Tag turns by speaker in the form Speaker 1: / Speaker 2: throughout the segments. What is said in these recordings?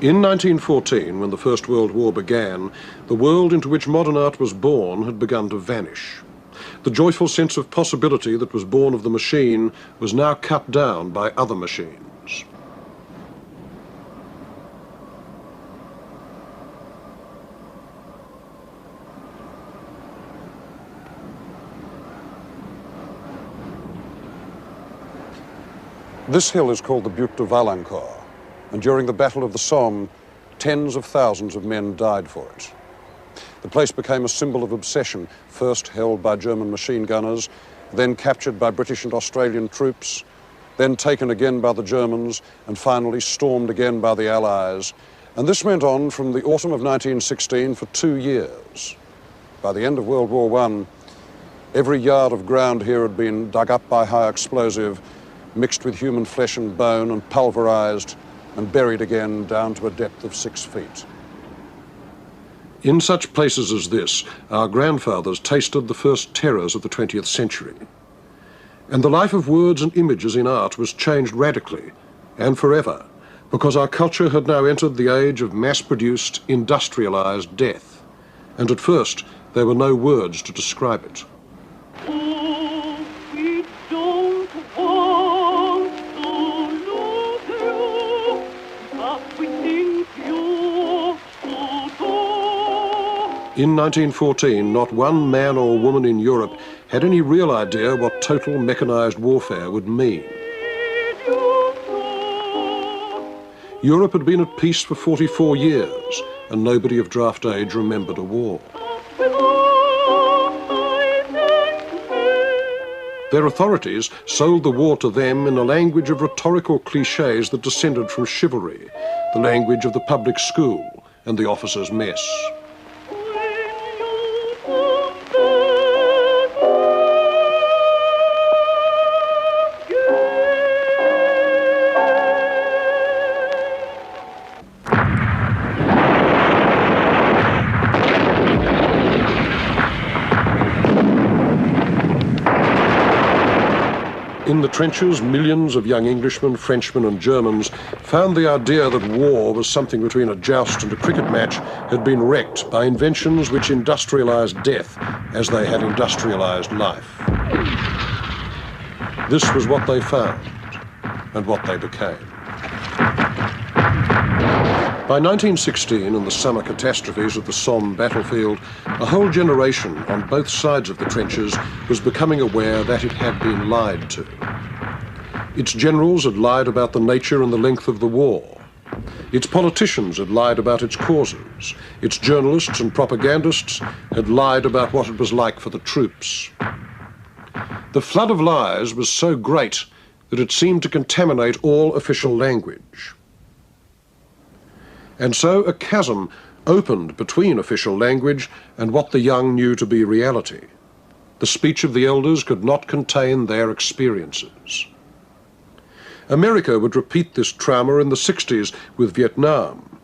Speaker 1: In 1914, when the First World War began, the world into which modern art was born had begun to vanish. The joyful sense of possibility that was born of the machine was now cut down by other machines. This hill is called the Butte de Valancourt, and during the Battle of the Somme, tens of thousands of men died for it. The place became a symbol of obsession, first held by German machine gunners, then captured by British and Australian troops, then taken again by the Germans, and finally stormed again by the Allies. And this went on from the autumn of 1916 for 2 years. By the end of World War I, every yard of ground here had been dug up by high explosive, mixed with human flesh and bone and pulverized and buried again down to a depth of 6 feet. In such places as this, our grandfathers tasted the first terrors of the 20th century. And the life of words and images in art was changed radically and forever, because our culture had now entered the age of mass-produced, industrialized death. And at first, there were no words to describe it. In 1914, not one man or woman in Europe had any real idea what total mechanized warfare would mean. Europe had been at peace for 44 years, and nobody of draft age remembered a war. Their authorities sold the war to them in a language of rhetorical cliches that descended from chivalry, the language of the public school and the officers' mess. In the trenches, millions of young Englishmen, Frenchmen and Germans found the idea that war was something between a joust and a cricket match had been wrecked by inventions which industrialized death as they had industrialized life. This was what they found and what they became. By 1916 and the summer catastrophes of the Somme battlefield, a whole generation on both sides of the trenches was becoming aware that it had been lied to. Its generals had lied about the nature and the length of the war. Its politicians had lied about its causes. Its journalists and propagandists had lied about what it was like for the troops. The flood of lies was so great that it seemed to contaminate all official language. And so a chasm opened between official language and what the young knew to be reality. The speech of the elders could not contain their experiences. America would repeat this trauma in the 60s with Vietnam.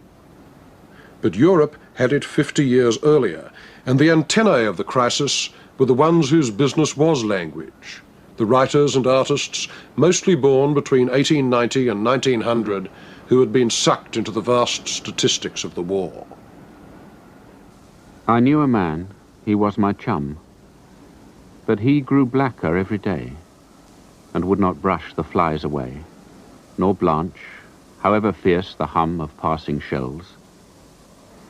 Speaker 1: But Europe had it 50 years earlier, and the antennae of the crisis were the ones whose business was language, the writers and artists, mostly born between 1890 and 1900, who had been sucked into the vast statistics of the war.
Speaker 2: I knew a man, he was my chum, but he grew blacker every day and would not brush the flies away, nor blanch, however fierce the hum of passing shells.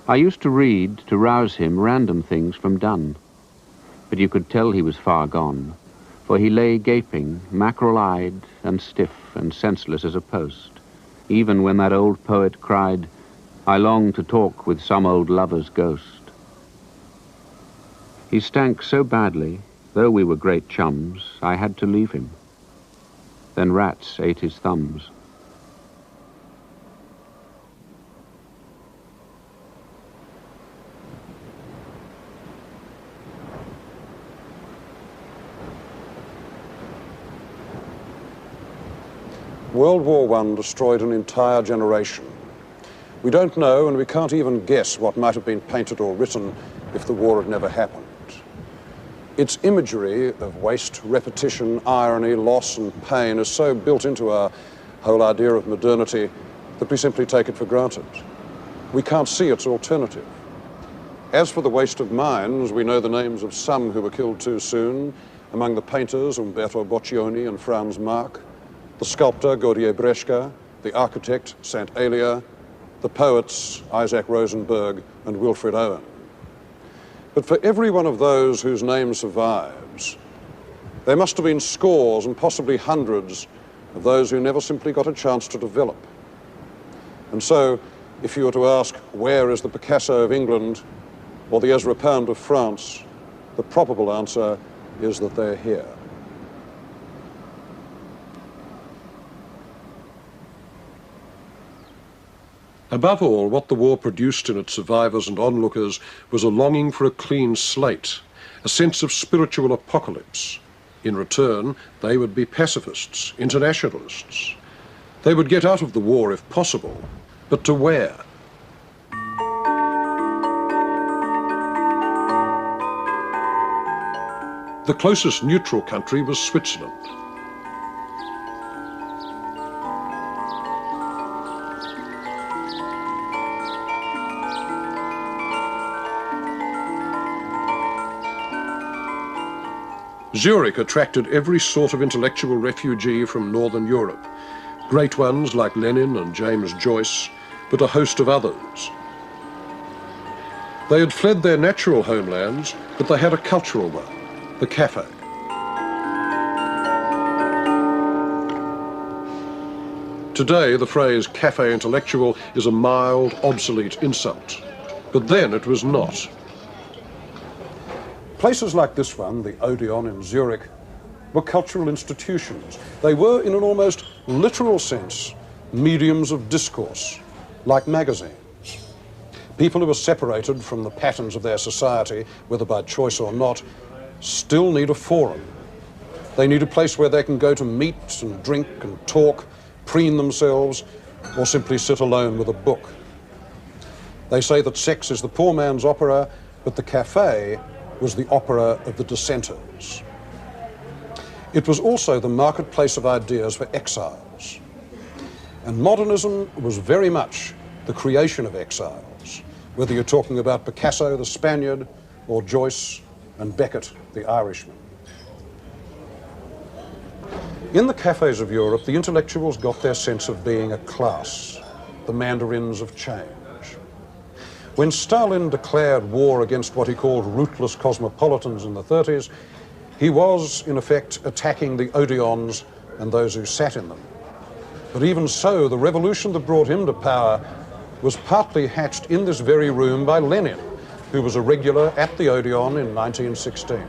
Speaker 2: I used to read, to rouse him, random things from Donne, but you could tell he was far gone, for he lay gaping, mackerel-eyed and stiff and senseless as a post, even when that old poet cried, "I long to talk with some old lover's ghost." He stank so badly, though we were great chums, I had to leave him. Then rats ate his thumbs.
Speaker 1: World War I destroyed an entire generation. We don't know, and we can't even guess what might have been painted or written if the war had never happened. Its imagery of waste, repetition, irony, loss and pain is so built into our whole idea of modernity that we simply take it for granted. We can't see its alternative. As for the waste of minds, we know the names of some who were killed too soon. Among the painters, Umberto Boccioni and Franz Marc, the sculptor, Gaudier Bresca, the architect, St. Alia, the poets, Isaac Rosenberg and Wilfred Owen. But for every one of those whose name survives, there must have been scores and possibly hundreds of those who never simply got a chance to develop. And so, if you were to ask, where is the Picasso of England or the Ezra Pound of France, the probable answer is that they're here. Above all, what the war produced in its survivors and onlookers was a longing for a clean slate, a sense of spiritual apocalypse. In return, they would be pacifists, internationalists. They would get out of the war if possible, but to where? The closest neutral country was Switzerland. Zurich attracted every sort of intellectual refugee from Northern Europe, great ones like Lenin and James Joyce, but a host of others. They had fled their natural homelands, but they had a cultural one, the cafe. Today, the phrase cafe intellectual is a mild, obsolete insult, but then it was not. Places like this one, the Odeon in Zurich, were cultural institutions. They were, in an almost literal sense, mediums of discourse, like magazines. People who are separated from the patterns of their society, whether by choice or not, still need a forum. They need a place where they can go to meet and drink and talk, preen themselves, or simply sit alone with a book. They say that sex is the poor man's opera, but the cafe was the opera of the dissenters. It was also the marketplace of ideas for exiles. And modernism was very much the creation of exiles, whether you're talking about Picasso, the Spaniard, or Joyce and Beckett, the Irishman. In the cafes of Europe, the intellectuals got their sense of being a class, the mandarins of change. When Stalin declared war against what he called rootless cosmopolitans in the 30s, he was, in effect, attacking the Odeons and those who sat in them. But even so, the revolution that brought him to power was partly hatched in this very room by Lenin, who was a regular at the Odeon in 1916.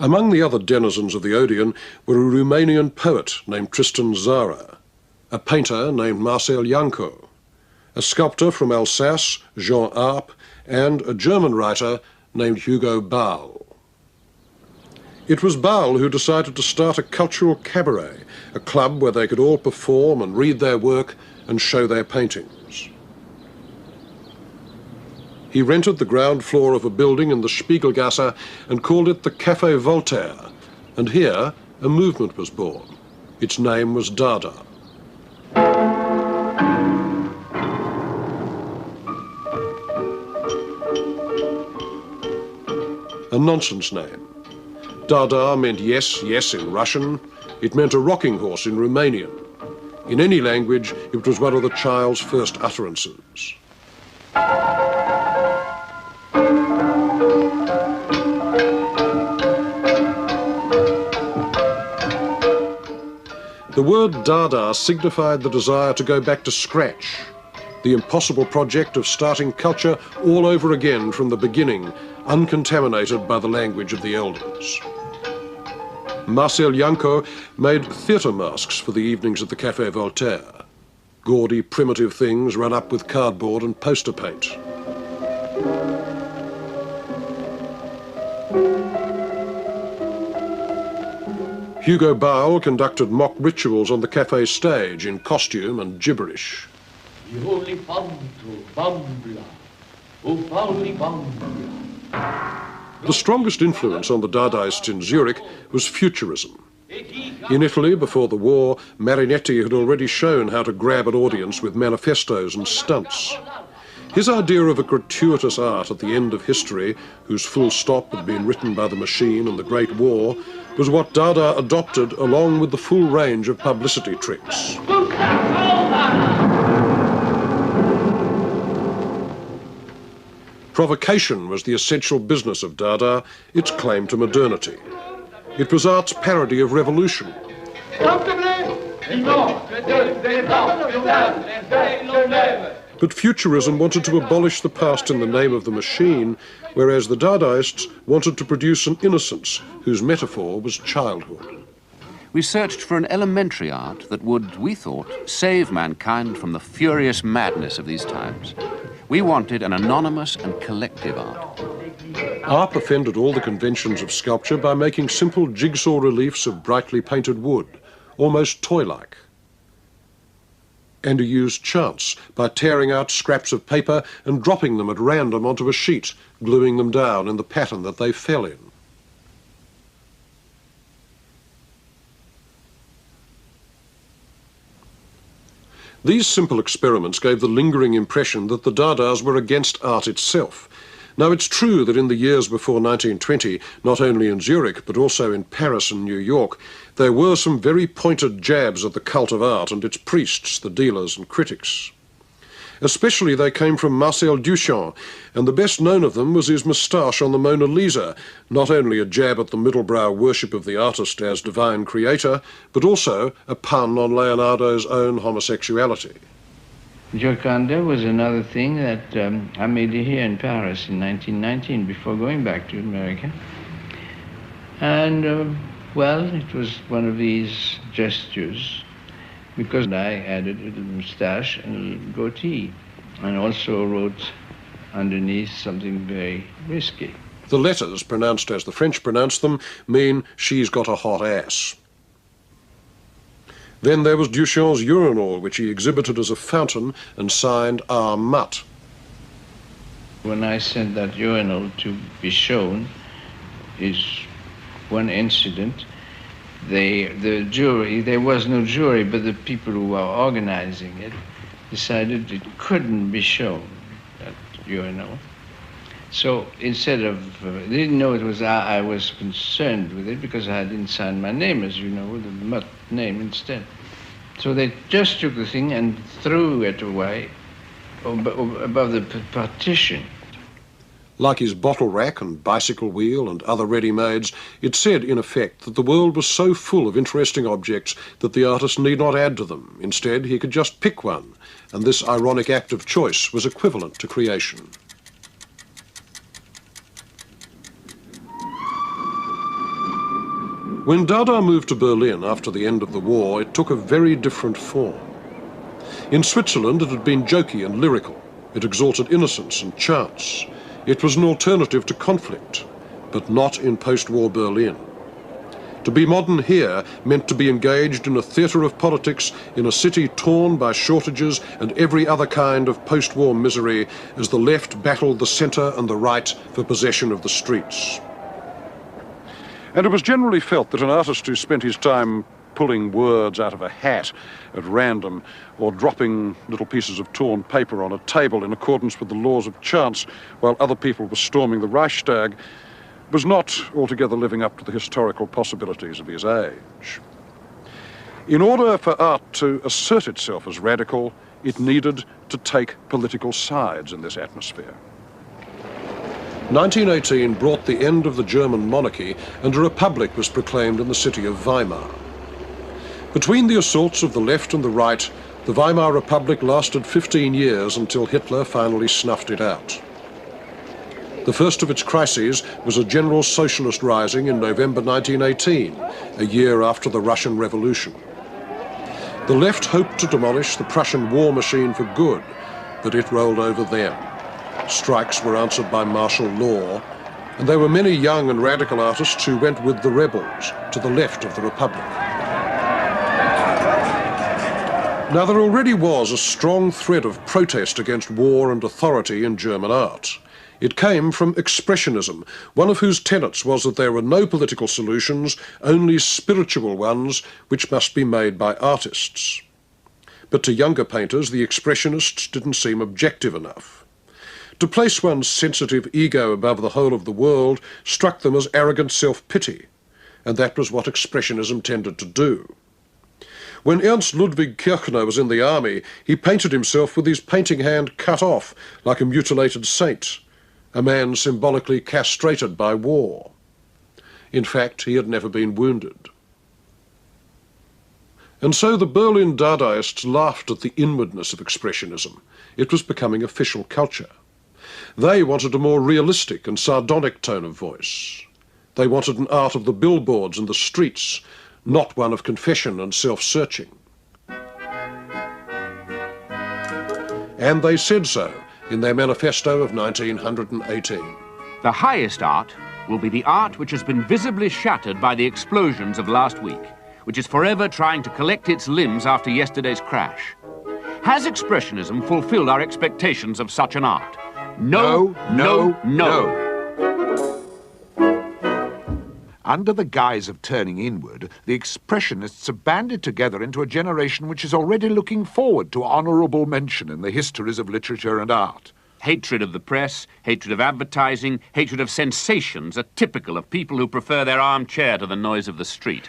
Speaker 1: Among the other denizens of the Odeon were a Romanian poet named Tristan Tzara, a painter named Marcel Janco, a sculptor from Alsace, Jean Arp, and a German writer named Hugo Ball. It was Ball who decided to start a cultural cabaret, a club where they could all perform and read their work and show their paintings. He rented the ground floor of a building in the Spiegelgasse and called it the Café Voltaire, and here a movement was born. Its name was Dada. A nonsense name. Dada meant yes, yes in Russian. It meant a rocking horse in Romanian. In any language, it was one of the child's first utterances. The word Dada signified the desire to go back to scratch, the impossible project of starting culture all over again from the beginning, uncontaminated by the language of the elders. Marcel Janco made theatre masks for the evenings at the Café Voltaire. Gaudy, primitive things run up with cardboard and poster paint. Hugo Ball conducted mock rituals on the cafe stage in costume and gibberish. The strongest influence on the Dadaists in Zurich was Futurism. In Italy, before the war, Marinetti had already shown how to grab an audience with manifestos and stunts. His idea of a gratuitous art at the end of history, whose full stop had been written by the machine and the Great War, was what Dada adopted along with the full range of publicity tricks. Provocation was the essential business of Dada, its claim to modernity. It was art's parody of revolution. But Futurism wanted to abolish the past in the name of the machine, whereas the Dadaists wanted to produce an innocence whose metaphor was childhood.
Speaker 2: We searched for an elementary art that would, we thought, save mankind from the furious madness of these times. We wanted an anonymous and collective art.
Speaker 1: Arp offended all the conventions of sculpture by making simple jigsaw reliefs of brightly painted wood, almost toy-like. And he used chance by tearing out scraps of paper and dropping them at random onto a sheet, gluing them down in the pattern that they fell in. These simple experiments gave the lingering impression that the Dadas were against art itself. Now, it's true that in the years before 1920, not only in Zurich, but also in Paris and New York, there were some very pointed jabs at the cult of art and its priests, the dealers and critics. Especially they came from Marcel Duchamp, and the best known of them was his moustache on the Mona Lisa, not only a jab at the middlebrow worship of the artist as divine creator, but also a pun on Leonardo's own homosexuality.
Speaker 3: Gioconda was another thing that I made here in Paris in 1919 before going back to America. And, well, it was one of these gestures because I added a little moustache and a little goatee and also wrote underneath something very risky.
Speaker 1: The letters, pronounced as the French pronounce them, mean "she's got a hot ass." Then there was Duchamp's urinal, which he exhibited as a fountain and signed "Ah Mutt."
Speaker 3: When I sent that urinal to be shown is one incident. The jury, there was no jury, but the people who were organizing it decided it couldn't be shown, that urinal. So instead of, they didn't know it was I was concerned with it because I didn't sign my name, as you know, with the Mutt name instead. So they just took the thing and threw it away above the partition.
Speaker 1: Like his bottle rack and bicycle wheel and other ready-mades, it said, in effect, that the world was so full of interesting objects that the artist need not add to them. Instead, he could just pick one, and this ironic act of choice was equivalent to creation. When Dada moved to Berlin after the end of the war, it took a very different form. In Switzerland, it had been jokey and lyrical. It exalted innocence and chance. It was an alternative to conflict, but not in post-war Berlin. To be modern here meant to be engaged in a theatre of politics in a city torn by shortages and every other kind of post-war misery as the left battled the centre and the right for possession of the streets. And it was generally felt that an artist who spent his time pulling words out of a hat at random or dropping little pieces of torn paper on a table in accordance with the laws of chance while other people were storming the Reichstag was not altogether living up to the historical possibilities of his age. In order for art to assert itself as radical, it needed to take political sides in this atmosphere. 1918 brought the end of the German monarchy and a republic was proclaimed in the city of Weimar. Between the assaults of the left and the right, the Weimar Republic lasted 15 years until Hitler finally snuffed it out. The first of its crises was a general socialist rising in November 1918, a year after the Russian Revolution. The left hoped to demolish the Prussian war machine for good, but it rolled over them. Strikes were answered by martial law, and there were many young and radical artists who went with the rebels to the left of the Republic. Now, there already was a strong thread of protest against war and authority in German art. It came from Expressionism, one of whose tenets was that there were no political solutions, only spiritual ones, which must be made by artists. But to younger painters, the Expressionists didn't seem objective enough. To place one's sensitive ego above the whole of the world struck them as arrogant self-pity, and that was what Expressionism tended to do. When Ernst Ludwig Kirchner was in the army, he painted himself with his painting hand cut off like a mutilated saint, a man symbolically castrated by war. In fact, he had never been wounded. And so the Berlin Dadaists laughed at the inwardness of Expressionism. It was becoming official culture. They wanted a more realistic and sardonic tone of voice. They wanted an art of the billboards and the streets, not one of confession and self-searching. And they said so in their manifesto of 1918.
Speaker 4: The highest art will be the art which has been visibly shattered by the explosions of last week, which is forever trying to collect its limbs after yesterday's crash. Has Expressionism fulfilled our expectations of such an art? No, no, no.
Speaker 5: Under the guise of turning inward, the Expressionists have banded together into a generation which is already looking forward to honourable mention in the histories of literature and art.
Speaker 4: Hatred of the press, hatred of advertising, hatred of sensations are typical of people who prefer their armchair to the noise of the street.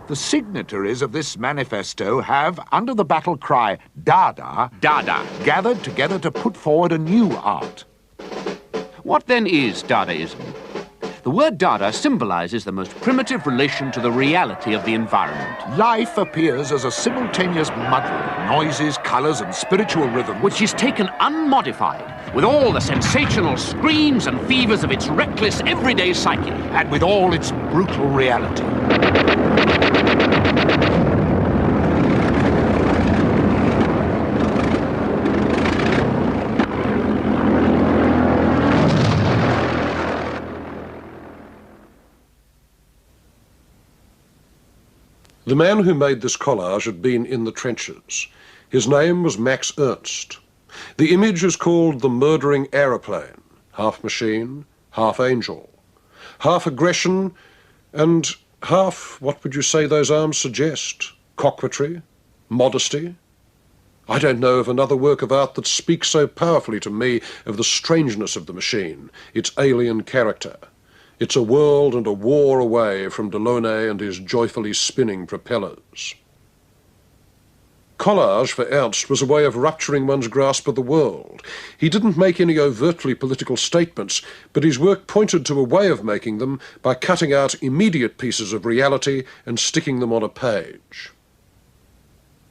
Speaker 5: The signatories of this manifesto have, under the battle cry, Dada,
Speaker 4: Dada.
Speaker 5: gathered together to put forward a new art.
Speaker 4: What then is Dadaism? The word Dada symbolises the most primitive relation to the reality of the environment.
Speaker 5: Life appears as a simultaneous muddle of noises, colours and spiritual rhythms,
Speaker 4: Which is taken unmodified, with all the sensational screams and fevers of its reckless everyday psyche.
Speaker 5: and with all its brutal reality.
Speaker 1: The man who made this collage had been in the trenches. His name was Max Ernst. The image is called the murdering aeroplane, half machine, half angel, half aggression, and half, what would you say those arms suggest? Coquetry? Modesty? I don't know of another work of art that speaks so powerfully to me of the strangeness of the machine, its alien character. It's a world and a war away from Delaunay and his joyfully spinning propellers. Collage for Ernst was a way of rupturing one's grasp of the world. He didn't make any overtly political statements, but his work pointed to a way of making them by cutting out immediate pieces of reality and sticking them on a page.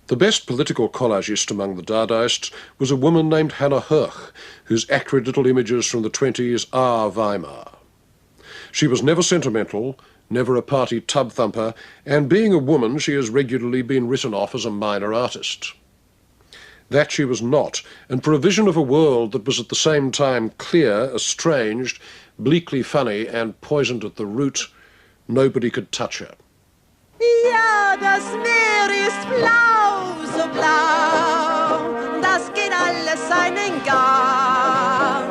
Speaker 1: The best political collagist among the Dadaists was a woman named Hannah Höch, whose acrid little images from the 20s are Weimar. She was never sentimental, never a party tub thumper, and being a woman, she has regularly been written off as a minor artist. That she was not, and for a vision of a world that was at the same time clear, estranged, bleakly funny, and poisoned at the root, nobody could touch her.
Speaker 6: Ja, das Meer ist blau, so blau, das geht alles seinen Gang.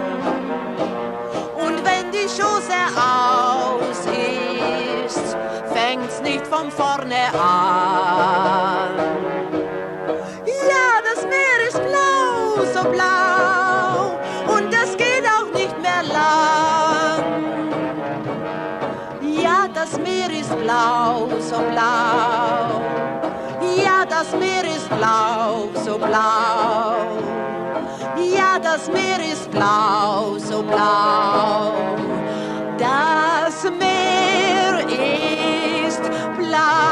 Speaker 6: Und wenn die Chose aus ist, fängt's nicht von vorne an. Ja, das Meer ist blau, so blau, und es geht auch nicht mehr lang. Ja, das Meer ist blau, so blau. Ja, das Meer ist blau, so blau. Ja, das Meer ist blau, so blau. Das Meer ist blau.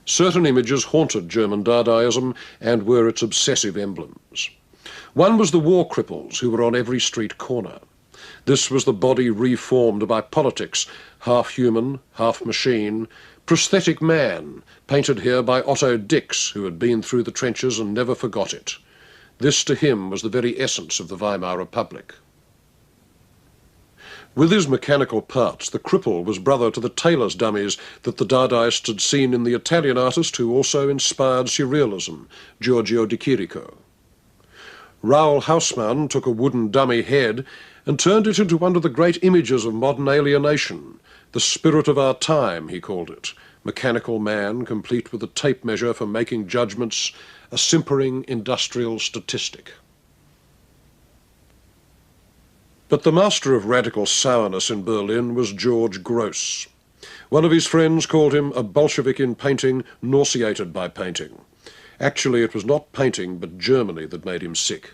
Speaker 1: Certain images haunted German Dadaism and were its obsessive emblems. One was the war cripples who were on every street corner. This was the body reformed by politics, half human, half machine, prosthetic man, painted here by Otto Dix, who had been through the trenches and never forgot it. This to him was the very essence of the Weimar Republic. With his mechanical parts, the cripple was brother to the tailor's dummies that the Dadaists had seen in the Italian artist who also inspired surrealism, Giorgio de Chirico. Raoul Haussmann took a wooden dummy head and turned it into one of the great images of modern alienation. The spirit of our time, he called it. Mechanical man, complete with a tape measure for making judgments, a simpering industrial statistic. But the master of radical sourness in Berlin was George Gross. One of his friends called him a Bolshevik in painting, nauseated by painting. Actually, it was not painting, but Germany that made him sick.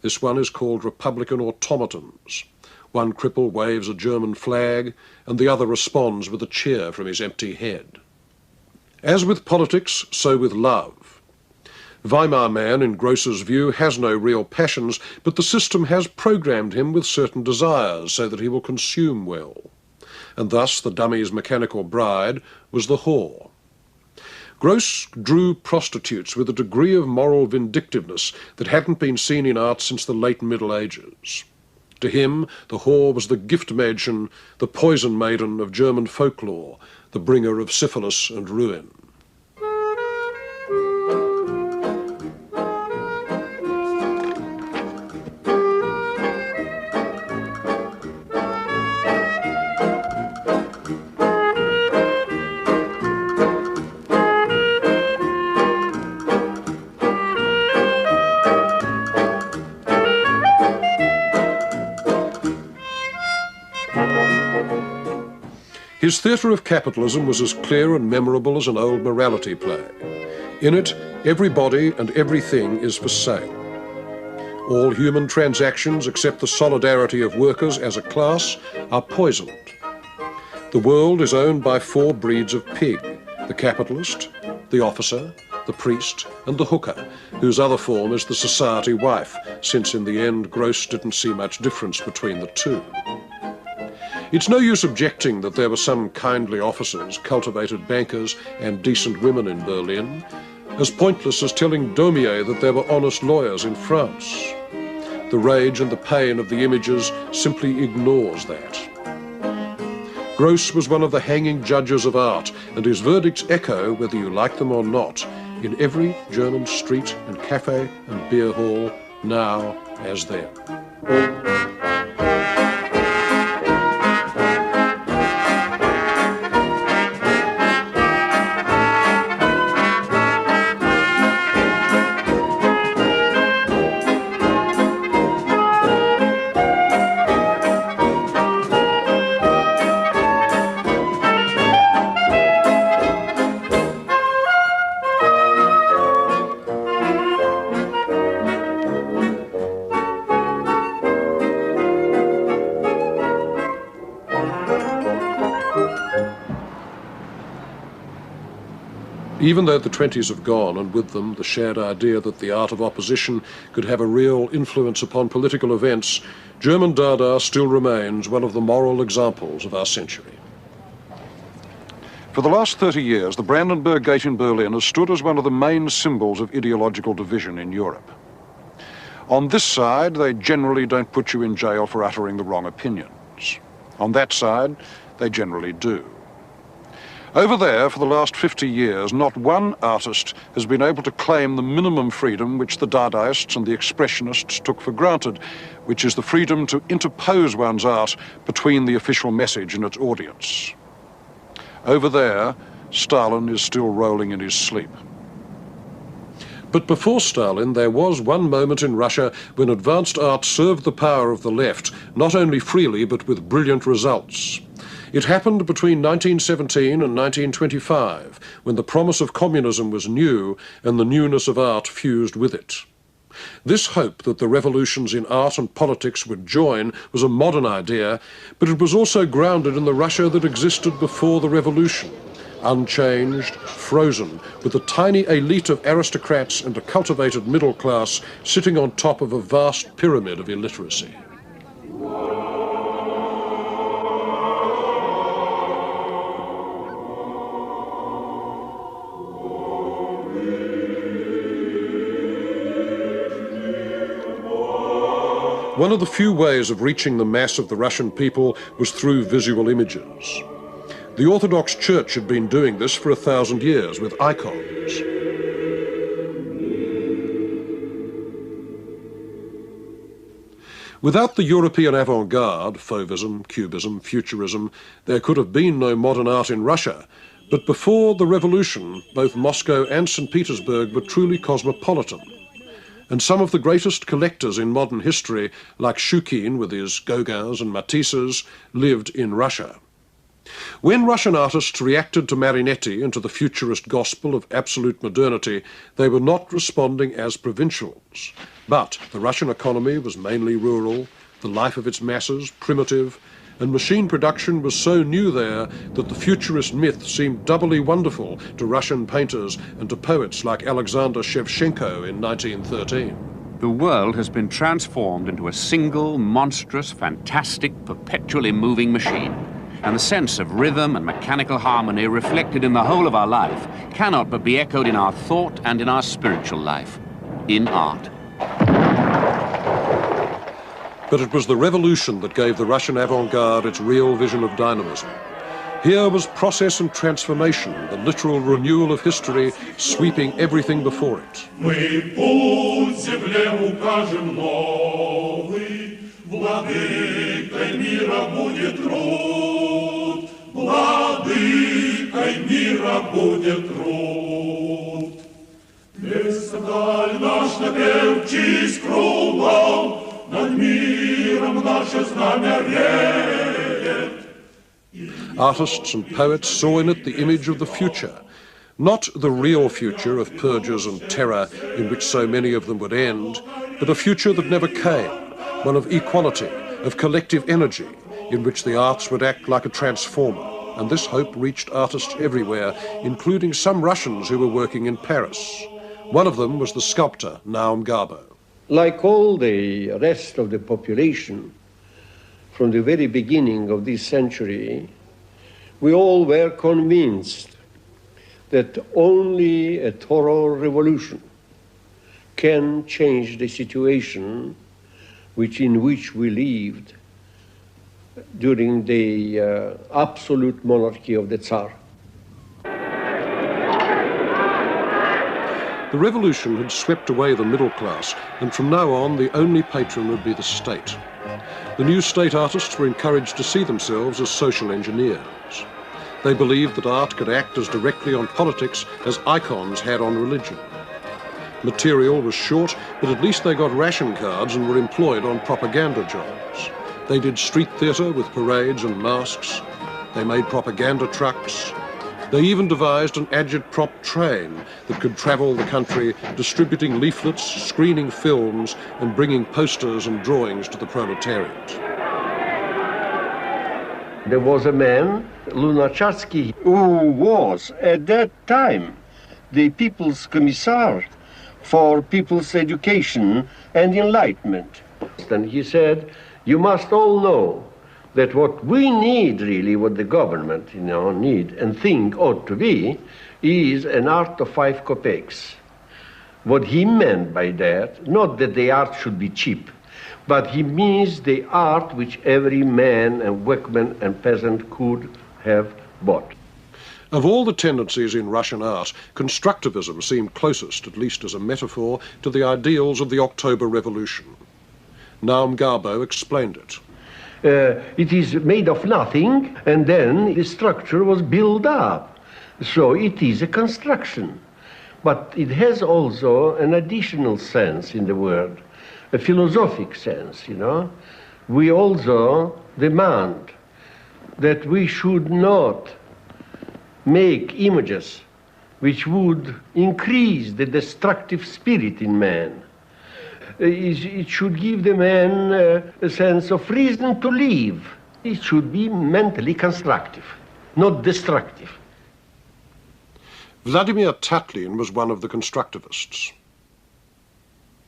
Speaker 1: This one is called Republican automatons. One cripple waves a German flag, and the other responds with a cheer from his empty head. As with politics, so with love. Weimar man, in Gross's view, has no real passions, but the system has programmed him with certain desires so that he will consume well. And thus the dummy's mechanical bride was the whore. Gross drew prostitutes with a degree of moral vindictiveness that hadn't been seen in art since the late Middle Ages. To him, the whore was the Giftmädchen, the poison maiden of German folklore, the bringer of syphilis and ruin. His theatre of capitalism was as clear and memorable as an old morality play. In it, everybody and everything is for sale. All human transactions, except the solidarity of workers as a class, are poisoned. The world is owned by 4 breeds of pig: the capitalist, the officer, the priest, and the hooker, whose other form is the society wife, since in the end Gross didn't see much difference between the two. It's no use objecting that there were some kindly officers, cultivated bankers, and decent women in Berlin, as pointless as telling Daumier that there were honest lawyers in France. The rage and the pain of the images simply ignores that. Gross was one of the hanging judges of art, and his verdicts echo, whether you like them or not, in every German street and cafe and beer hall, now as then. Even though the 20s have gone, and with them the shared idea that the art of opposition could have a real influence upon political events, German Dada still remains one of the moral examples of our century. For the last 30 years, the Brandenburg Gate in Berlin has stood as one of the main symbols of ideological division in Europe. On this side, they generally don't put you in jail for uttering the wrong opinions. On that side, they generally do. Over there, for the last 50 years, not one artist has been able to claim the minimum freedom which the Dadaists and the Expressionists took for granted, which is the freedom to interpose one's art between the official message and its audience. Over there, Stalin is still rolling in his sleep. But before Stalin, there was one moment in Russia when advanced art served the power of the left, not only freely, but with brilliant results. It happened between 1917 and 1925, when the promise of communism was new and the newness of art fused with it. This hope that the revolutions in art and politics would join was a modern idea, but it was also grounded in the Russia that existed before the revolution, unchanged, frozen, with a tiny elite of aristocrats and a cultivated middle class sitting on top of a vast pyramid of illiteracy. One of the few ways of reaching the mass of the Russian people was through visual images. The Orthodox Church had been doing this for 1,000 years with icons. Without the European avant-garde, Fauvism, Cubism, Futurism, there could have been no modern art in Russia. But before the revolution, both Moscow and St. Petersburg were truly cosmopolitan. And some of the greatest collectors in modern history, like Shukin with his Gauguins and Matisses, lived in Russia. When Russian artists reacted to Marinetti and to the futurist gospel of absolute modernity, they were not responding as provincials. But the Russian economy was mainly rural, the life of its masses primitive, and machine production was so new there that the futurist myth seemed doubly wonderful to Russian painters and to poets like Alexander Shevchenko in 1913.
Speaker 4: The world has been transformed into a single, monstrous, fantastic, perpetually moving machine. And the sense of rhythm and mechanical harmony reflected in the whole of our life cannot but be echoed in our thought and in our spiritual life, in art.
Speaker 1: But it was the revolution that gave the Russian avant-garde its real vision of dynamism. Here was process and transformation, the literal renewal of history, sweeping everything before it. Artists and poets saw in it the image of the future, not the real future of purges and terror in which so many of them would end, but a future that never came, one of equality, of collective energy, in which the arts would act like a transformer. And this hope reached artists everywhere, including some Russians who were working in Paris. One of them was the sculptor, Naum Garbo.
Speaker 7: Like all the rest of the population, from the very beginning of this century, we all were convinced that only a thorough revolution can change the situation in which we lived during the absolute monarchy of the Tsar.
Speaker 1: The revolution had swept away the middle class, and from now on the only patron would be the state. The new state artists were encouraged to see themselves as social engineers. They believed that art could act as directly on politics as icons had on religion. Material was short, but at least they got ration cards and were employed on propaganda jobs. They did street theatre with parades and masks. They made propaganda trucks. They even devised an agitprop train that could travel the country, distributing leaflets, screening films, and bringing posters and drawings to the proletariat.
Speaker 7: There was a man, Lunacharsky, who was at that time the People's Commissar for People's Education and Enlightenment. And he said, you must all know that what we need really, what the government need and think ought to be, is an art of 5 kopecks. What he meant by that, not that the art should be cheap, but he means the art which every man and workman and peasant could have bought.
Speaker 1: Of all the tendencies in Russian art, constructivism seemed closest, at least as a metaphor, to the ideals of the October Revolution. Naum Garbo explained it.
Speaker 7: It is made of nothing, and then the structure was built up. So it is a construction. But it has also an additional sense in the word, a philosophic sense, We also demand that we should not make images which would increase the destructive spirit in man. It should give the man a sense of reason to live. It should be mentally constructive, not destructive.
Speaker 1: Vladimir Tatlin was one of the constructivists.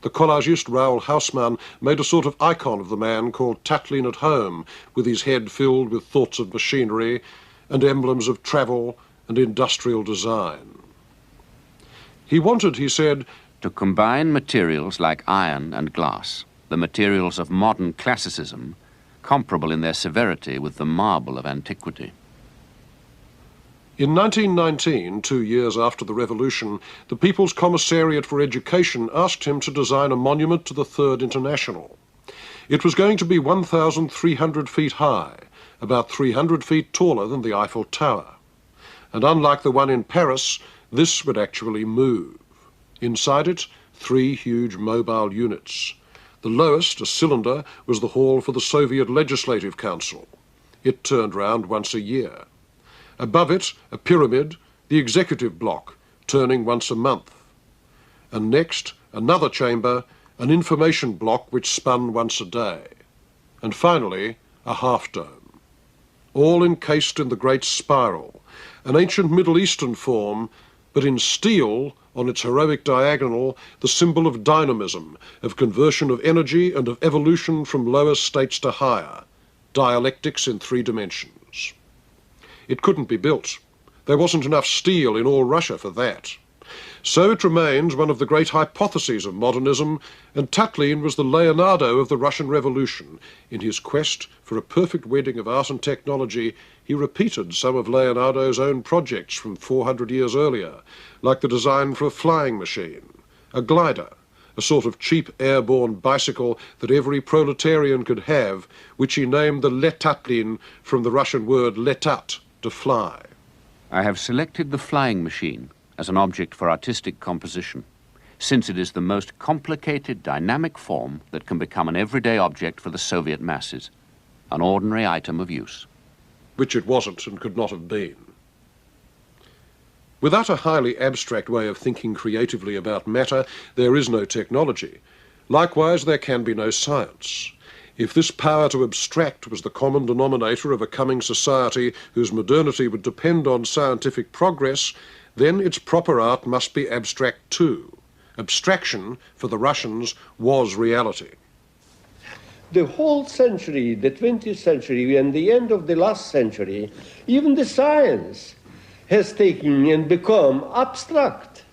Speaker 1: The collagist Raoul Haussmann made a sort of icon of the man called Tatlin at home, with his head filled with thoughts of machinery and emblems of travel and industrial design. He wanted, he said,
Speaker 2: to combine materials like iron and glass the materials of modern classicism, comparable in their severity with the marble of antiquity.
Speaker 1: In 1919, 2 years after the Revolution, the People's Commissariat for Education asked him to design a monument to the Third International. It was going to be 1,300 feet high, about 300 feet taller than the Eiffel Tower. And unlike the one in Paris, this would actually move. Inside it, 3 huge mobile units. The lowest, a cylinder, was the hall for the Soviet Legislative Council. It turned round once a year. Above it, a pyramid, the executive block, turning once a month. And next, another chamber, an information block which spun once a day. And finally, a half-dome. All encased in the great spiral, an ancient Middle Eastern form, but in steel, on its heroic diagonal, the symbol of dynamism, of conversion of energy and of evolution from lower states to higher, dialectics in 3 dimensions. It couldn't be built. There wasn't enough steel in all Russia for that. So it remains one of the great hypotheses of modernism, and Tatlin was the Leonardo of the Russian Revolution. In his quest for a perfect wedding of art and technology, he repeated some of Leonardo's own projects from 400 years earlier, like the design for a flying machine, a glider, a sort of cheap airborne bicycle that every proletarian could have, which he named the Letatlin from the Russian word letat, to fly.
Speaker 2: I have selected the flying machine as an object for artistic composition, since it is the most complicated dynamic form that can become an everyday object for the Soviet masses, an ordinary item of use.
Speaker 1: Which it wasn't and could not have been. Without a highly abstract way of thinking creatively about matter, there is no technology. Likewise, there can be no science. If this power to abstract was the common denominator of a coming society whose modernity would depend on scientific progress, then its proper art must be abstract too. Abstraction, for the Russians, was reality.
Speaker 7: The whole century, the 20th century, and the end of the last century, even the science has taken and become abstract.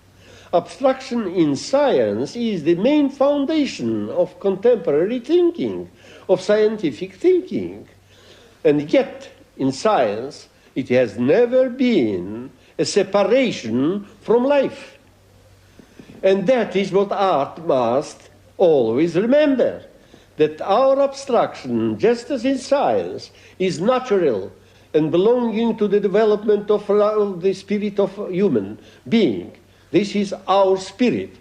Speaker 7: Abstraction in science is the main foundation of contemporary thinking, of scientific thinking. And yet, in science, it has never been a separation from life. And that is what art must always remember, that our abstraction, just as in science, is natural and belonging to the development of the spirit of human being. This is our spirit.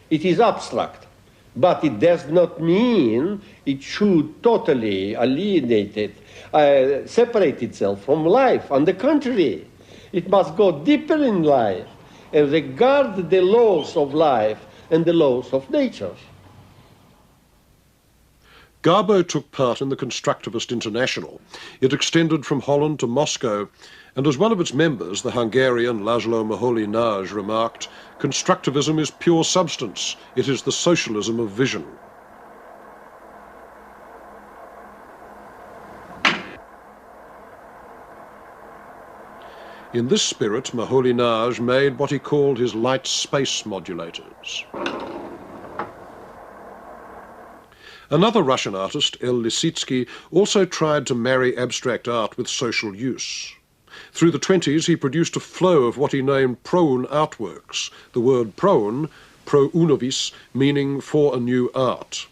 Speaker 7: It is abstract. But it does not mean it should totally alienate it, separate itself from life. On the contrary, it must go deeper in life and regard the laws of life and the laws of nature.
Speaker 1: Garbo took part in the Constructivist International. It extended from Holland to Moscow, and as one of its members, the Hungarian Laszlo Moholy-Nagy, remarked, "Constructivism is pure substance. It is the socialism of vision." In this spirit, Moholy-Nagy made what he called his light space modulators. Another Russian artist, L. Lisitsky, also tried to marry abstract art with social use. Through the 20s, he produced a flow of what he named proun artworks, the word proun, pro unovis, meaning for a new art.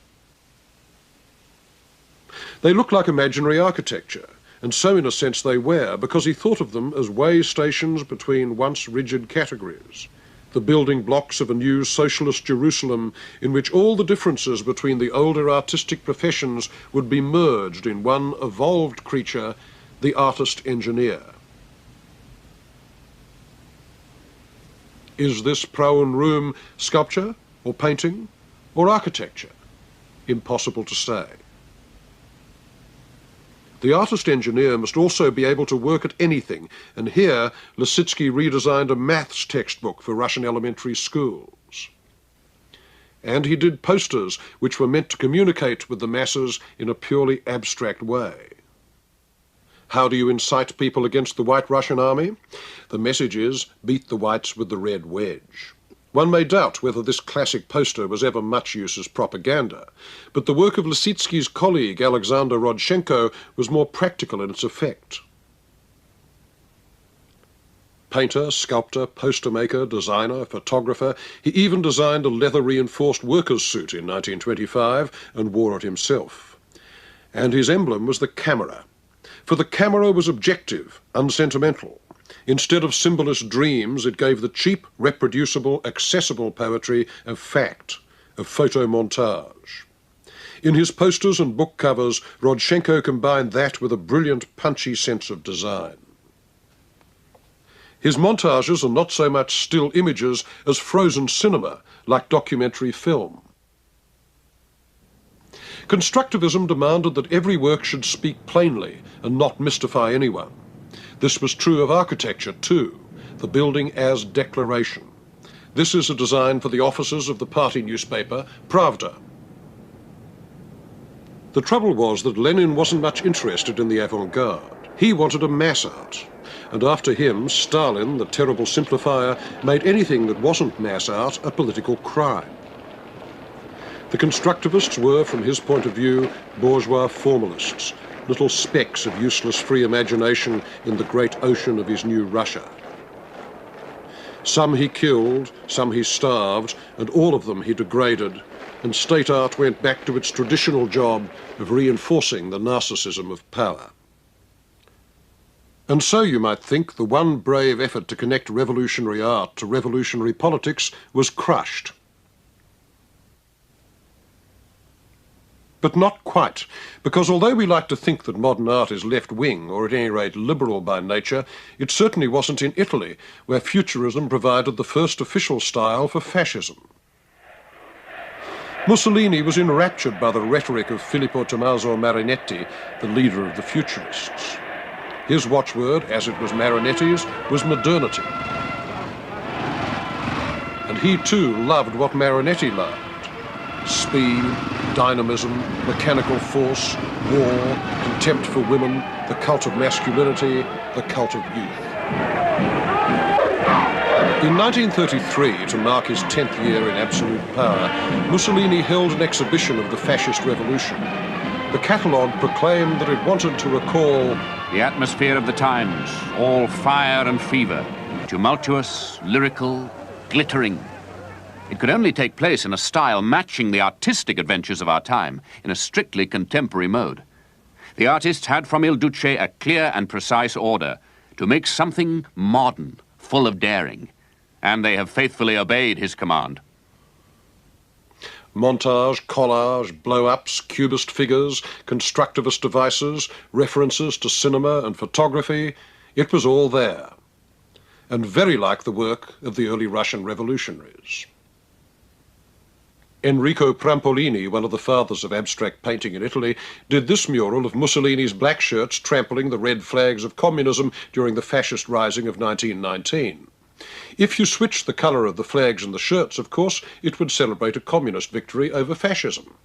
Speaker 1: They look like imaginary architecture, and so in a sense they were, because he thought of them as way stations between once rigid categories, the building blocks of a new socialist Jerusalem in which all the differences between the older artistic professions would be merged in one evolved creature, the artist-engineer. Is this proun room sculpture, or painting, or architecture? Impossible to say. The artist-engineer must also be able to work at anything, and here Lisitsky redesigned a maths textbook for Russian elementary schools. And he did posters which were meant to communicate with the masses in a purely abstract way. How do you incite people against the White Russian army? The message is, beat the whites with the red wedge. One may doubt whether this classic poster was ever much use as propaganda, but the work of Lisitsky's colleague Alexander Rodchenko was more practical in its effect. Painter, sculptor, poster maker, designer, photographer, he even designed a leather-reinforced worker's suit in 1925 and wore it himself. And his emblem was the camera, for the camera was objective, unsentimental. Instead of symbolist dreams, it gave the cheap, reproducible, accessible poetry of fact, of photomontage. In his posters and book covers, Rodchenko combined that with a brilliant, punchy sense of design. His montages are not so much still images as frozen cinema, like documentary film. Constructivism demanded that every work should speak plainly and not mystify anyone. This was true of architecture too, the building as declaration. This is a design for the offices of the party newspaper, Pravda. The trouble was that Lenin wasn't much interested in the avant-garde. He wanted a mass art. And after him, Stalin, the terrible simplifier, made anything that wasn't mass art a political crime. The constructivists were, from his point of view, bourgeois formalists, little specks of useless free imagination in the great ocean of his new Russia. Some he killed, some he starved, and all of them he degraded, and state art went back to its traditional job of reinforcing the narcissism of power. And so, you might think, the one brave effort to connect revolutionary art to revolutionary politics was crushed. But not quite, because although we like to think that modern art is left-wing, or at any rate liberal by nature, it certainly wasn't in Italy, where Futurism provided the first official style for fascism. Mussolini was enraptured by the rhetoric of Filippo Tommaso Marinetti, the leader of the Futurists. His watchword, as it was Marinetti's, was modernity. And he too loved what Marinetti loved: speed, dynamism, mechanical force, war, contempt for women, the cult of masculinity, the cult of youth. In 1933, to mark his 10th year in absolute power, Mussolini held an exhibition of the fascist revolution. The catalogue proclaimed that it wanted to recall
Speaker 4: the atmosphere of the times, all fire and fever, tumultuous, lyrical, glittering. It could only take place in a style matching the artistic adventures of our time, in a strictly contemporary mode. The artists had from Il Duce a clear and precise order to make something modern, full of daring, and they have faithfully obeyed his command.
Speaker 1: Montage, collage, blow-ups, cubist figures, constructivist devices, references to cinema and photography, it was all there, and very like the work of the early Russian revolutionaries. Enrico Prampolini, one of the fathers of abstract painting in Italy, did this mural of Mussolini's black shirts trampling the red flags of communism during the fascist rising of 1919. If you switched the colour of the flags and the shirts, of course, it would celebrate a communist victory over fascism.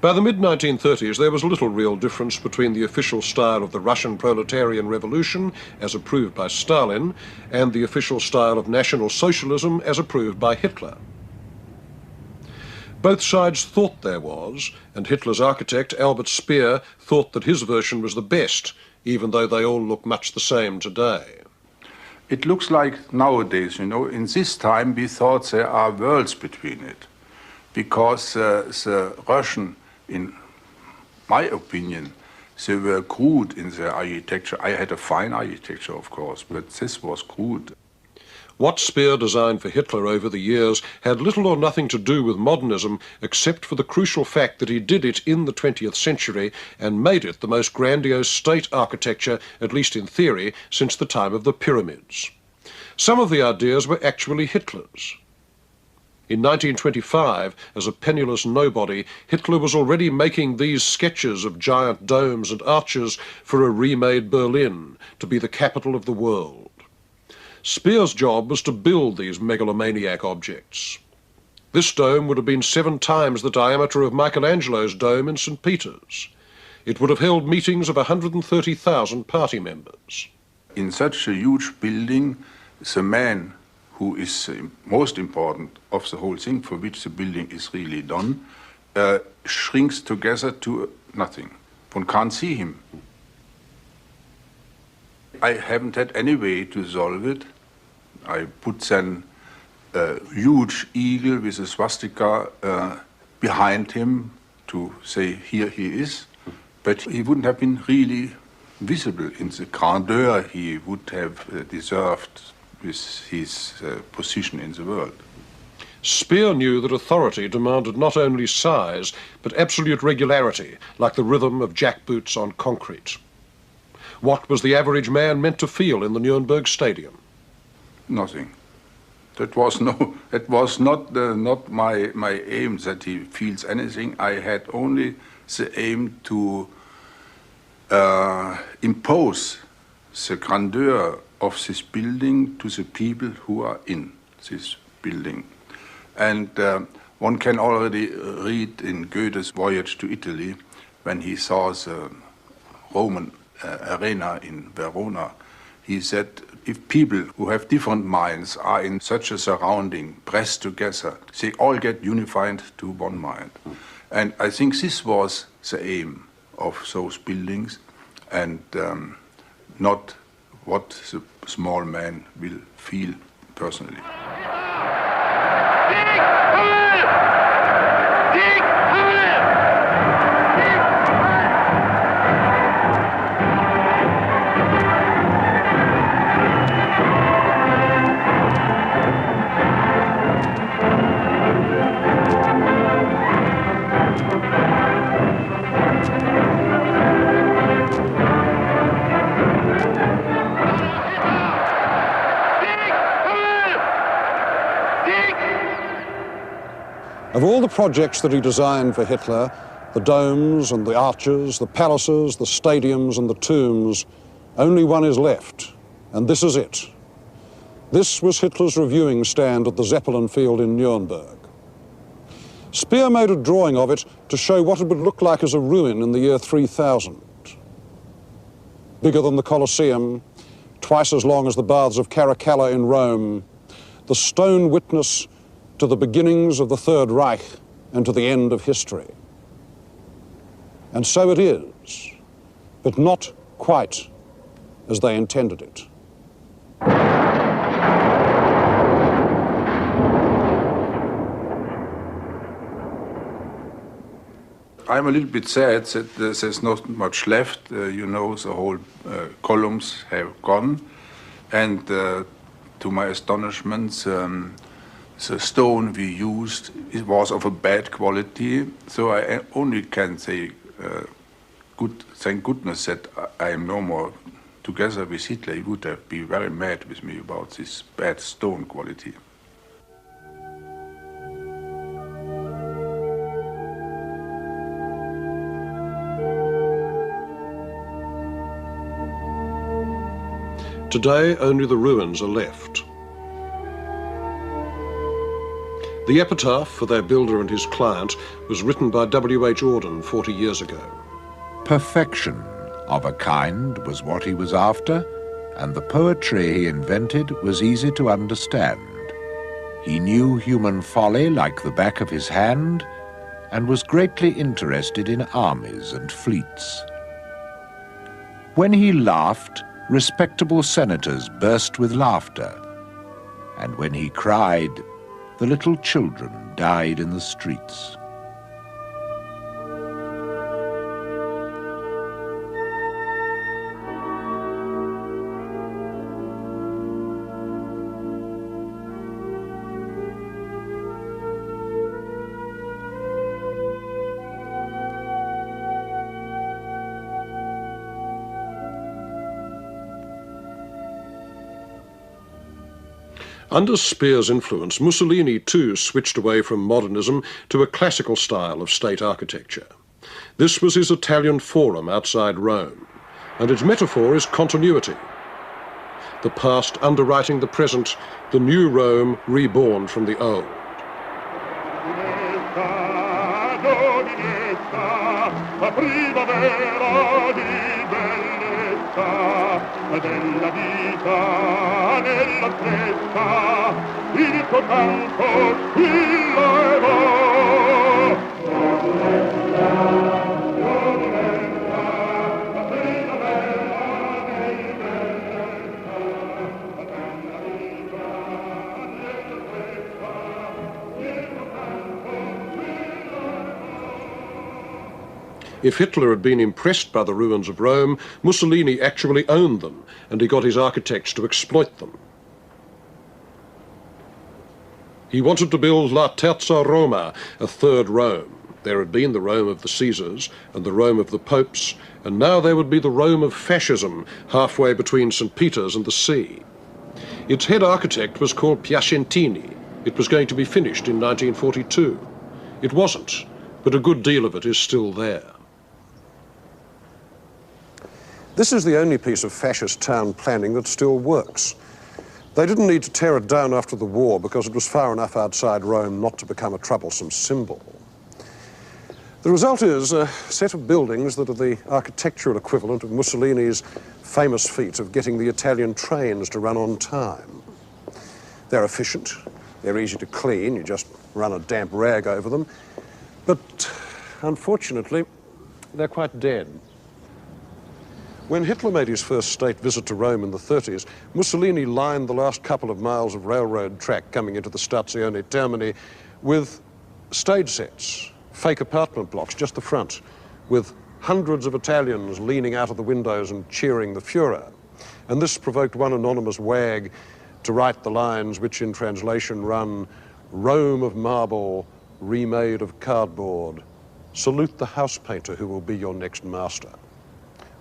Speaker 1: By the mid-1930s, there was little real difference between the official style of the Russian proletarian revolution, as approved by Stalin, and the official style of National Socialism, as approved by Hitler. Both sides thought there was, and Hitler's architect, Albert Speer, thought that his version was the best, even though they all look much the same today.
Speaker 8: It looks like nowadays, in this time we thought there are worlds between it, because the Russian, in my opinion, they were crude in their architecture. I had a fine architecture, of course, but this was crude.
Speaker 1: What Speer designed for Hitler over the years had little or nothing to do with modernism, except for the crucial fact that he did it in the 20th century and made it the most grandiose state architecture, at least in theory, since the time of the pyramids. Some of the ideas were actually Hitler's. In 1925, as a penniless nobody, Hitler was already making these sketches of giant domes and arches for a remade Berlin, to be the capital of the world. Speer's job was to build these megalomaniac objects. This dome would have been 7 times the diameter of Michelangelo's dome in St. Peter's. It would have held meetings of 130,000 party members.
Speaker 8: In such a huge building, the man who is most important of the whole thing, for which the building is really done, shrinks together to nothing. One can't see him. I haven't had any way to solve it. I put then a huge eagle with a swastika behind him to say, here he is. But he wouldn't have been really visible in the grandeur he would have deserved with his position in the world.
Speaker 1: Speer knew that authority demanded not only size, but absolute regularity, like the rhythm of jackboots on concrete. What was the average man meant to feel in the Nuremberg Stadium?
Speaker 8: Nothing. That was not my aim that he feels anything. I had only the aim to impose the grandeur of this building to the people who are in this building. And one can already read in Goethe's Voyage to Italy, when he saw the Roman arena in Verona, he said, if people who have different minds are in such a surrounding, pressed together, they all get unified to one mind. And I think this was the aim of those buildings, and not what the small man will feel personally.
Speaker 1: Of all the projects that he designed for Hitler, the domes and the arches, the palaces, the stadiums and the tombs, only one is left, and this is it. This was Hitler's reviewing stand at the Zeppelin field in Nuremberg. Speer made a drawing of it to show what it would look like as a ruin in the year 3000. Bigger than the Colosseum, twice as long as the baths of Caracalla in Rome, the stone witness to the beginnings of the Third Reich and to the end of history. And so it is, but not quite as they intended it.
Speaker 8: I'm a little bit sad that there's not much left. You know, the whole columns have gone, and to my astonishment, the stone we used, it was of a bad quality, so I only can say, thank goodness that I am no more together with Hitler. He would have been very mad with me about this bad stone quality.
Speaker 1: Today, only the ruins are left. The epitaph for their builder and his client was written by W.H. Auden 40 years ago.
Speaker 5: Perfection of a kind was what he was after, and the poetry he invented was easy to understand. He knew human folly like the back of his hand, and was greatly interested in armies and fleets. When he laughed, respectable senators burst with laughter, and when he cried, the little children died in the streets.
Speaker 1: Under Speer's influence, Mussolini too switched away from modernism to a classical style of state architecture. This was his Italian Forum outside Rome, and its metaphor is continuity. The past underwriting the present, the new Rome reborn from the old.
Speaker 9: La primavera di bellezza. della vita nella stretta, il tuo canto squilla e va.
Speaker 1: If Hitler had been impressed by the ruins of Rome, Mussolini actually owned them, and he got his architects to exploit them. He wanted to build La Terza Roma, a third Rome. There had been the Rome of the Caesars and the Rome of the popes, and now there would be the Rome of fascism, halfway between St. Peter's and the sea. Its head architect was called Piacentini. It was going to be finished in 1942. It wasn't, but a good deal of it is still there. This is the only piece of fascist town planning that still works. They didn't need to tear it down after the war because it was far enough outside Rome not to become a troublesome symbol. The result is a set of buildings that are the architectural equivalent of Mussolini's famous feat of getting the Italian trains to run on time. They're efficient, they're easy to clean, you just run a damp rag over them, but unfortunately, they're quite dead. When Hitler made his first state visit to Rome in the 30s, Mussolini lined the last couple of miles of railroad track coming into the Stazione Termini with stage sets, fake apartment blocks, just the front, with hundreds of Italians leaning out of the windows and cheering the Führer. And this provoked one anonymous wag to write the lines which in translation run, "Rome of marble, remade of cardboard, salute the house painter who will be your next master."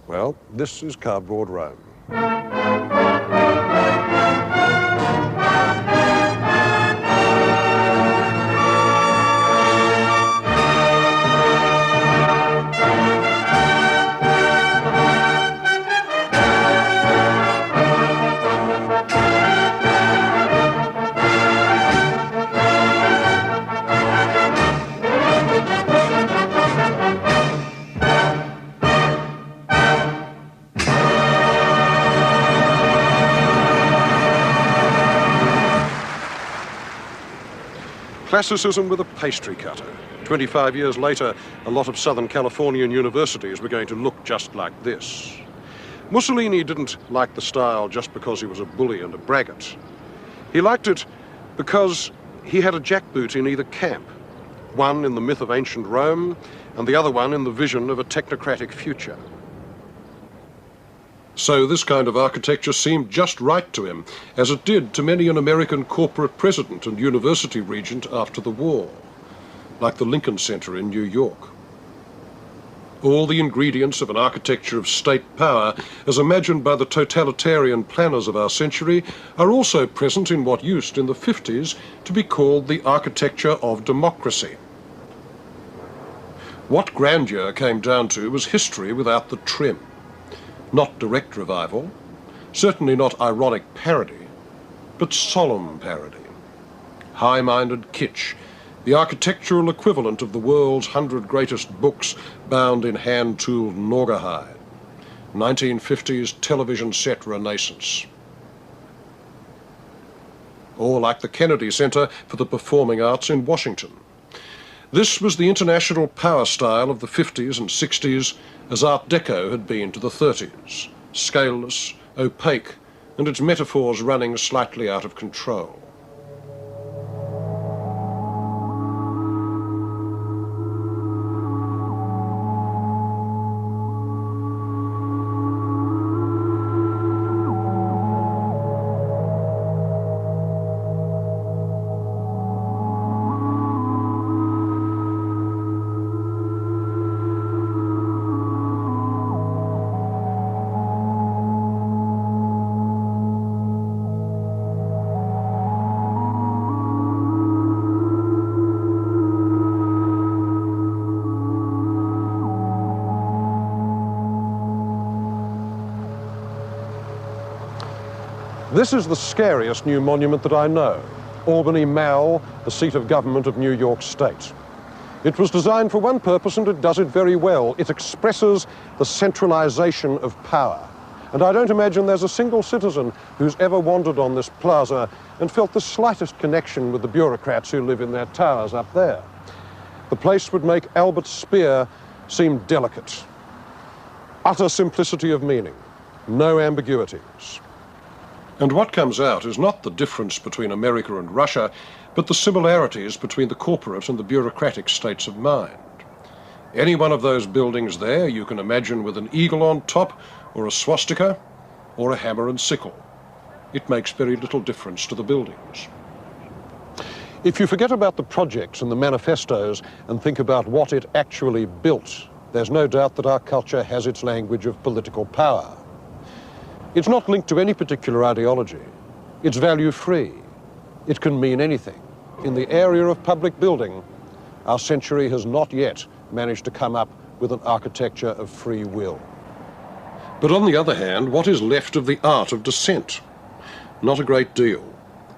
Speaker 1: Well, this is cardboard Rome. Classicism with a pastry cutter. 25 years later, a lot of Southern Californian universities were going to look just like this. Mussolini didn't like the style just because he was a bully and a braggart. He liked it because he had a jackboot in either camp, one in the myth of ancient Rome and the other one in the vision of a technocratic future. So this kind of architecture seemed just right to him, as it did to many an American corporate president and university regent after the war, like the Lincoln Center in New York. All the ingredients of an architecture of state power, as imagined by the totalitarian planners of our century, are also present in what used in the 50s to be called the architecture of democracy. What grandeur came down to was history without the trim. Not direct revival, certainly not ironic parody, but solemn parody. High-minded kitsch, the architectural equivalent of the world's 100 greatest books bound in hand-tooled naugahyde. 1950s television set renaissance. Or like the Kennedy Center for the Performing Arts in Washington. This was the international power style of the 50s and 60s, as Art Deco had been to the 30s, scaleless, opaque, and its metaphors running slightly out of control. This is the scariest new monument that I know, Albany Mall, the seat of government of New York State. It was designed for one purpose and it does it very well. It expresses the centralization of power. And I don't imagine there's a single citizen who's ever wandered on this plaza and felt the slightest connection with the bureaucrats who live in their towers up there. The place would make Albert Speer seem delicate. Utter simplicity of meaning, no ambiguities. And what comes out is not the difference between America and Russia, but the similarities between the corporate and the bureaucratic states of mind. Any one of those buildings there you can imagine with an eagle on top, or a swastika, or a hammer and sickle. It makes very little difference to the buildings. If you forget about the projects and the manifestos and think about what it actually built, there's no doubt that our culture has its language of political power. It's not linked to any particular ideology. It's value-free. It can mean anything. In the area of public building, our century has not yet managed to come up with an architecture of free will. But on the other hand, what is left of the art of dissent? Not a great deal.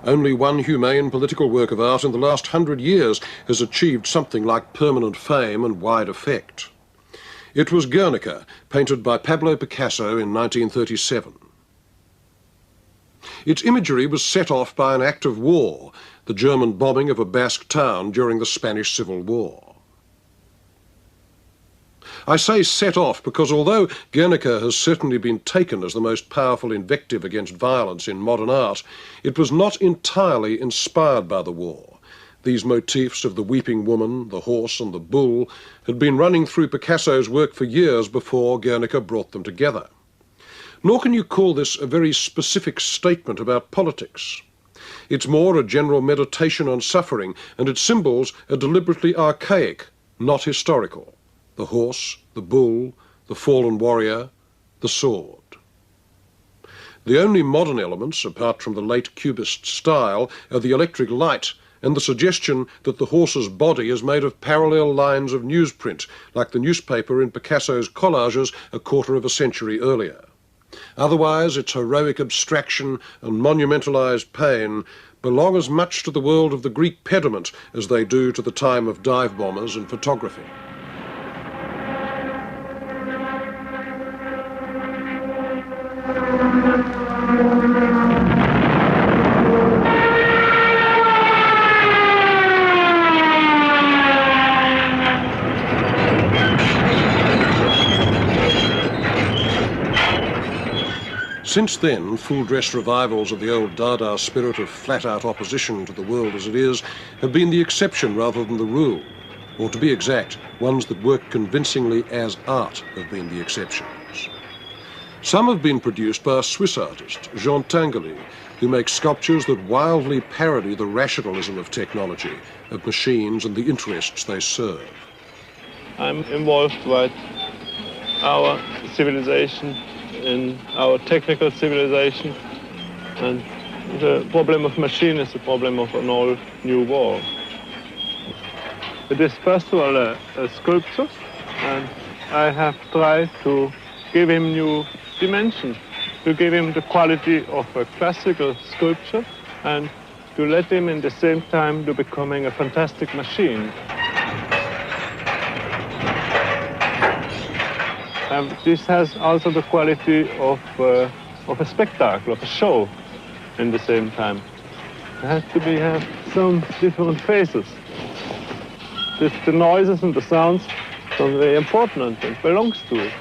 Speaker 1: Only one humane political work of art in the last 100 years has achieved something like permanent fame and wide effect. It was Guernica, painted by Pablo Picasso in 1937. Its imagery was set off by an act of war, the German bombing of a Basque town during the Spanish Civil War. I say set off because although Guernica has certainly been taken as the most powerful invective against violence in modern art, it was not entirely inspired by the war. These motifs of the weeping woman, the horse and the bull had been running through Picasso's work for years before Guernica brought them together. Nor can you call this a very specific statement about politics. It's more a general meditation on suffering, and its symbols are deliberately archaic, not historical. The horse, the bull, the fallen warrior, the sword. The only modern elements, apart from the late Cubist style, are the electric light and the suggestion that the horse's body is made of parallel lines of newsprint, like the newspaper in Picasso's collages a quarter of a century earlier. Otherwise, its heroic abstraction and monumentalized pain belong as much to the world of the Greek pediment as they do to the time of dive bombers and photography. Since then, full-dress revivals of the old Dada spirit of flat-out opposition to the world as it is have been the exception rather than the rule. Or to be exact, ones that work convincingly as art have been the exceptions. Some have been produced by a Swiss artist, Jean Tinguely, who makes sculptures that wildly parody the rationalism of technology, of machines and the interests they serve.
Speaker 10: I'm involved with our civilization, in our technical civilization, and the problem of machine is the problem of an all new world. It is first of all a sculpture, and I have tried to give him new dimension, to give him the quality of a classical sculpture and to let him in the same time to becoming a fantastic machine. And this has also the quality of a spectacle, of a show in the same time. It has to have some different phases. The noises and the sounds are very important and belongs to it.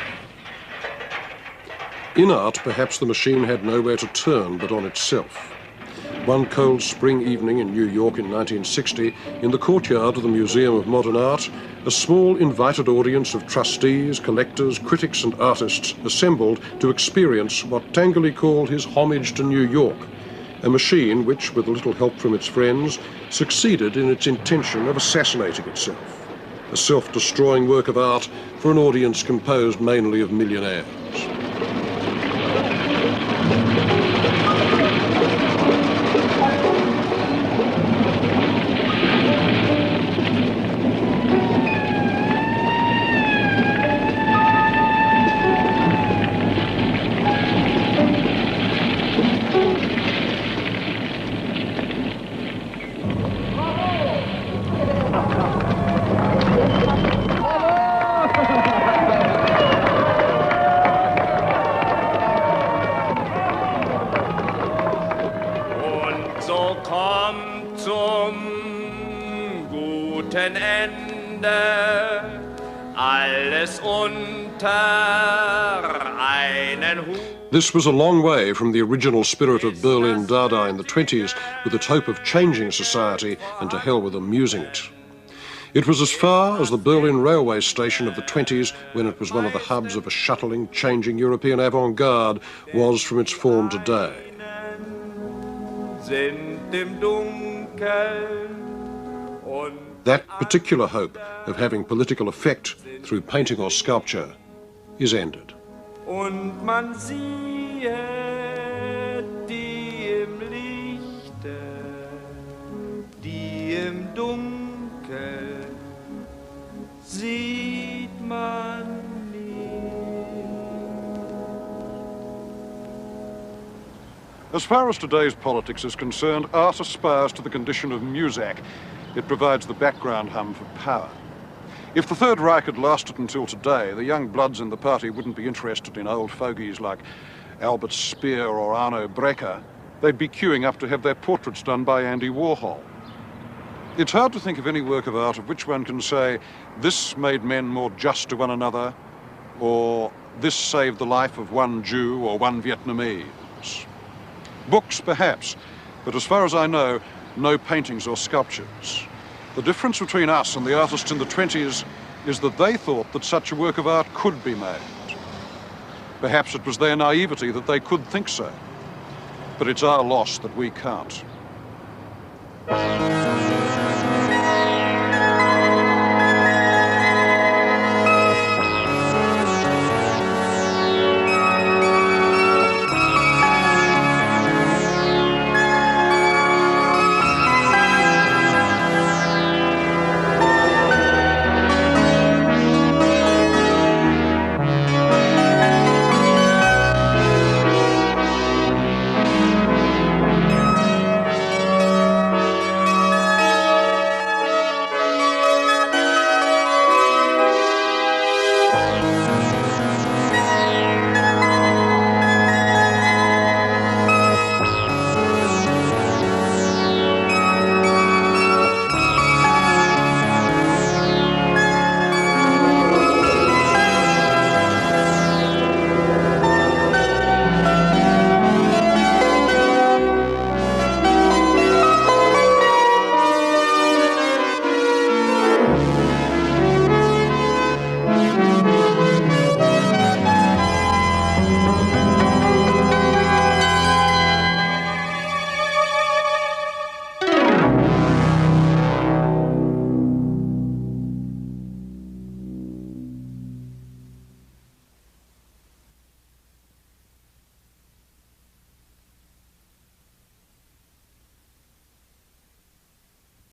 Speaker 1: In art, perhaps the machine had nowhere to turn but on itself. One cold spring evening in New York in 1960, in the courtyard of the Museum of Modern Art, a small invited audience of trustees, collectors, critics and artists assembled to experience what Tinguely called his homage to New York, a machine which, with a little help from its friends, succeeded in its intention of assassinating itself, a self-destroying work of art for an audience composed mainly of millionaires.
Speaker 11: alles unter einen Hut.
Speaker 1: This was a long way from the original spirit of Berlin Dada in the 20s, with its hope of changing society, and to hell with amusing it. It was as far as the Berlin railway station of the 20s, when it was one of the hubs of a shuttling, changing European avant-garde, was from its form today. That particular hope of having political effect through painting or sculpture is ended.
Speaker 11: Und man sieht die im Lichte, die im Dunkel sieht man nicht.
Speaker 1: As far as today's politics is concerned, art aspires to the condition of muzak. It provides the background hum for power. If the Third Reich had lasted until today, the young bloods in the party wouldn't be interested in old fogies like Albert Speer or Arno Breker. They'd be queuing up to have their portraits done by Andy Warhol. It's hard to think of any work of art of which one can say, this made men more just to one another, or this saved the life of one Jew or one Vietnamese. Books, perhaps, but as far as I know, no paintings or sculptures. The difference between us and the artists in the 20s is that they thought that such a work of art could be made. Perhaps it was their naivety that they could think so. But it's our loss that we can't.